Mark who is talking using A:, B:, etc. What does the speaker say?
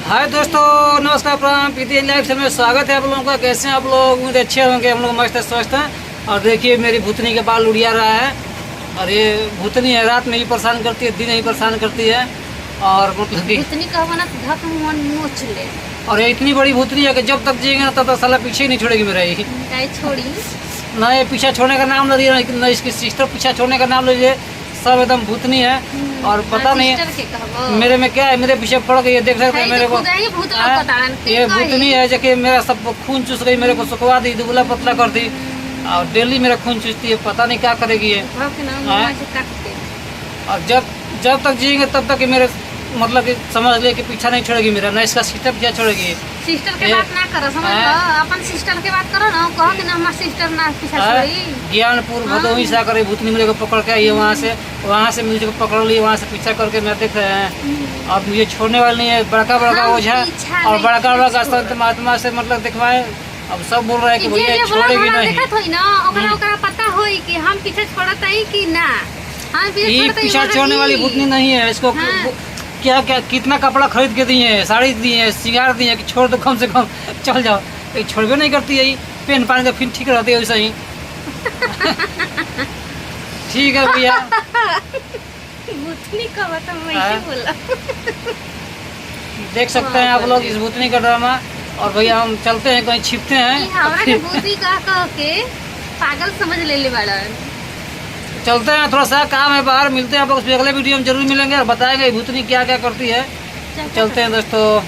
A: हाय दोस्तों, नमस्कार, प्रणाम। पीती लाइफ में स्वागत है आप लोगों का। कैसे हैं आप लोग? मुझे अच्छे होंगे, हम लोग मस्त स्वस्थ हैं। और देखिए मेरी भूतनी के बाल उड़िया रहा है। और ये भूतनी है, रात में ही परेशान करती है, दिन ही परेशान करती है। और मतलब कि
B: भूतनी कहवा ना तो धक मन मोच ले।
A: और ये इतनी बड़ी भूतनी है कि जब तक जिएंगे ना तब तक साला पीछे ही नहीं छोड़ेगी मेरा। ये
B: काहे छोड़ी?
A: ना ये पीछा छोड़ने का नाम नहीं दिया, ना इसकी सिस्टर पीछा छोड़ने का नाम ले लिए। सब एकदम भूतनी है। और पता नहीं मेरे में क्या है, मेरे पीछे पड़ गई है। देख सकते हैं मेरे को, ये भूतनी है जो कि मेरा सब खून चूस गई, मेरे को सुखवा दी, दुबला पतला कर दी। और डेली मेरा खून चूसती है, पता नहीं क्या करेगी ये। और जब तक जिएंगे तब तक मेरे मतलब कि समझ ले कि पीछा नहीं छोड़ेगी मेरा, ना इसका सिस्टर पीछा छोड़ेगी।
B: सिस्टर के बात ना करो, समझ लो, अपन सिस्टर के बात करो ना, कहो कि ना हमार सिस्टर ना पीछा छोड़ी।
A: ज्ञानपुर भदोही से आकर भूतनी मेरे को पकड़ के आई है, वहाँ से मुझे पकड़ ली, वहाँ से पीछा करके मैं देख रहे हैं। और मुझे छोड़ने वाले नहीं है। बड़का ओझा और बड़का संत महात्मा से मतलब दिखवाए। अब सब बोल रहे हैं कि भैया छोड़ेगी नहीं
B: ना, ओकरा पता होई कि हम पीछे छोड़त है कि ना।
A: ये पीछा छोड़ने वाली भूतनी नहीं है। इसको क्या क्या कितना कपड़ा खरीद के दिए हैं, साड़ी दिए हैं, सिंगार दिए हैं कि छोड़ दो, कम से कम चल जाओ। ये छोड़बे नहीं करती है। पेन पान के फिर ठीक रहती है वैसे ही। ठीक है भैया।
B: भूतनी का बता वही बोला।
A: देख सकते हैं आप लोग इस भूतनी का ड्रामा। और भैया हम चलते हैं, कहीं छिपते हैं।
B: हमरा के भूतनी कह के पागल समझ ले बड़ा।
A: चलते हैं, थोड़ा सा काम है बाहर। मिलते हैं आप लोग अगले वीडियो में जरूर मिलेंगे और बताएंगे भूतनी क्या क्या करती है। चलते हैं दोस्तों।